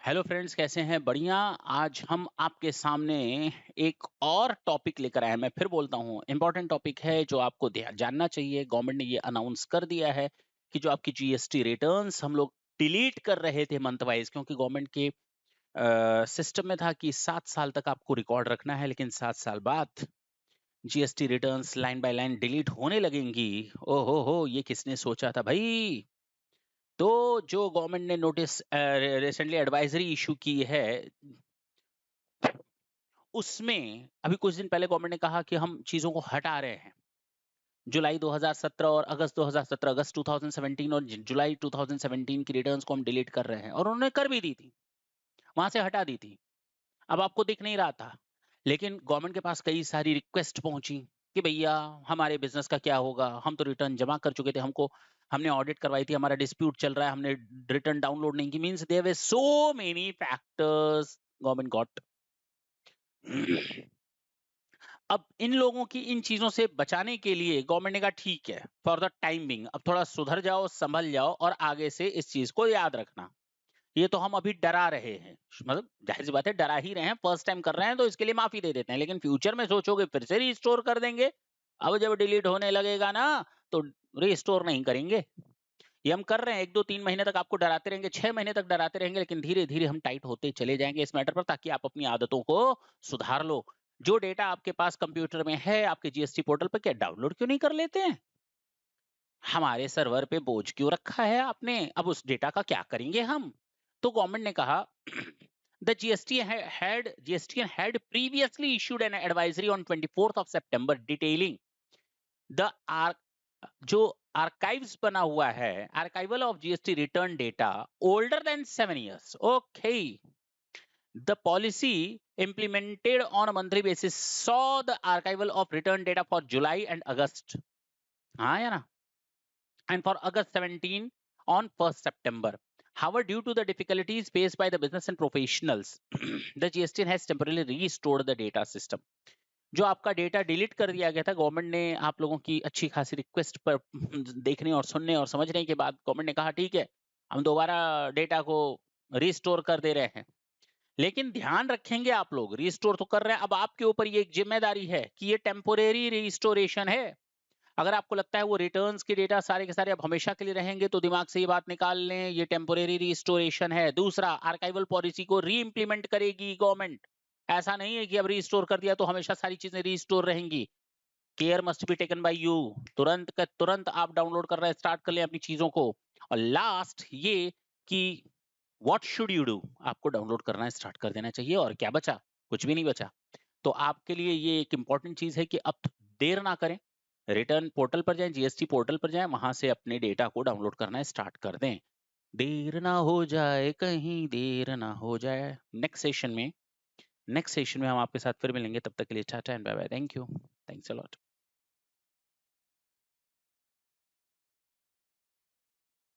Hello friends, कैसे हैं? बढ़िया। आज हम आपके सामने एक और टॉपिक लेकर आए हैं। मैं फिर बोलता हूँ, इम्पोर्टेंट टॉपिक है जो आपको जानना चाहिए। गवर्नमेंट ने ये अनाउंस कर दिया है कि जो आपकी जीएसटी रिटर्न्स हम लोग डिलीट कर रहे थे मंथ वाइज, क्योंकि गवर्नमेंट के सिस्टम में था कि 7 साल तक आपको रिकॉर्ड रखना है, लेकिन 7 साल बाद GST returns line by line delete होने लगेंगी। ओहो हो, ये किसने सोचा था भाई? तो जो गवर्नमेंट ने नोटिस रिसेंटली एडवाइजरी इशू की है, उसमें अभी कुछ दिन पहले गवर्नमेंट ने कहा कि हम चीजों को हटा रहे हैं। जुलाई 2017 और अगस्त 2017, अगस्त 2017 और जुलाई 2017 की रिटर्न्स को हम डिलीट कर रहे हैं, और उन्होंने कर भी दी थी, वहां से हटा दी थी। अब आपको दिख नहीं रहा था, लेकिन गवर्नमेंट के पास कई सारी रिक्वेस्ट पहुंची कि भैया हमारे बिजनेस का क्या होगा, हम तो रिटर्न जमा कर चुके थे, हमने ऑडिट करवाई थी, हमारा डिस्प्यूट चल रहा है, हमने रिटर्न डाउनलोड नहीं की। Means there were so many factors government got. अब इन लोगों की इन चीजों से बचाने के लिए गवर्नमेंट ने कहा ठीक है, फॉर द टाइम बिंग अब थोड़ा सुधर जाओ, संभल जाओ, और आगे से इस चीज को याद रखना। ये तो हम अभी डरा रहे हैं, मतलब जाहिर सी बात है, डरा ही रहे हैं, फर्स्ट टाइम कर रहे हैं तो इसके लिए माफी दे देते हैं, लेकिन फ्यूचर में सोचोगे फिर से रिस्टोर कर देंगे। अब जब डिलीट होने लगेगा ना, तो रिस्टोर नहीं करेंगे। ये हम कर रहे हैं, 1 2 3 महीने तक आपको डराते रहेंगे, 6 महीने तक डराते रहेंगे, लेकिन धीरे धीरे हम टाइट होते चले जाएंगे इस मैटर पर, ताकि आप अपनी आदतों को सुधार लो। जो डेटा आपके पास कंप्यूटर में है, आपके जीएसटी पोर्टल पर, क्या डाउनलोड क्यों नहीं कर लेते हैं? हमारे सर्वर पे बोझ क्यों रखा है आपने? अब उस डेटा का क्या करेंगे हम? तो गवर्नमेंट ने कहा the GSTN had previously issued an advisory on 24th of September detailing the जो आर्काइव्स बना हुआ है, archival of GST return data older than 7 years. Okay, the policy implemented on a monthly basis saw the archival of return data for July and August. हाँ या ना? And for August 17 on 1st September. However, due to the difficulties faced by the business and professionals, the GSTN has temporarily restored the data system. जो आपका data delete कर दिया गया था, government ने आप लोगों की अच्छी खासी रिक्वेस्ट पर देखने और सुनने और समझने के बाद गवर्नमेंट ने कहा ठीक है, हम दोबारा डेटा को रिस्टोर कर दे रहे हैं। लेकिन ध्यान रखेंगे, आप लोग रिस्टोर तो कर रहे हैं, अब आपके ऊपर ये एक जिम्मेदारी है कि ये टेम्पोरेरी रिस्टोरेशन है। अगर आपको लगता है वो रिटर्न्स के डेटा सारे के सारे अब हमेशा के लिए रहेंगे, तो दिमाग से ये बात निकाल लें, ये टेम्पोरेरी रिस्टोरेशन है। दूसरा, आर्काइवल पॉलिसी को री इंप्लीमेंट करेगी गवर्नमेंट। ऐसा नहीं है कि अब रिस्टोर कर दिया तो हमेशा सारी चीजें रिस्टोर रहेंगी। Care must be taken by you. तुरंत का तुरंत आप डाउनलोड कर रहे हैं, स्टार्ट कर लें अपनी चीजों को। और लास्ट ये कि व्हाट शुड यू डू, आपको डाउनलोड करना स्टार्ट कर देना चाहिए। और क्या बचा? कुछ भी नहीं बचा। तो आपके लिए ये एक इंपॉर्टेंट चीज है कि अब देर ना करें, रिटर्न पोर्टल पर जाएं, जीएसटी पोर्टल पर जाएं, वहां से अपने डेटा को डाउनलोड करना स्टार्ट कर दें। देर ना हो जाए, कहीं देर ना हो जाए। नेक्स्ट सेशन में हम आपके साथ फिर मिलेंगे। तब तक के लिए tata and bye bye. Thank you. Thanks a lot.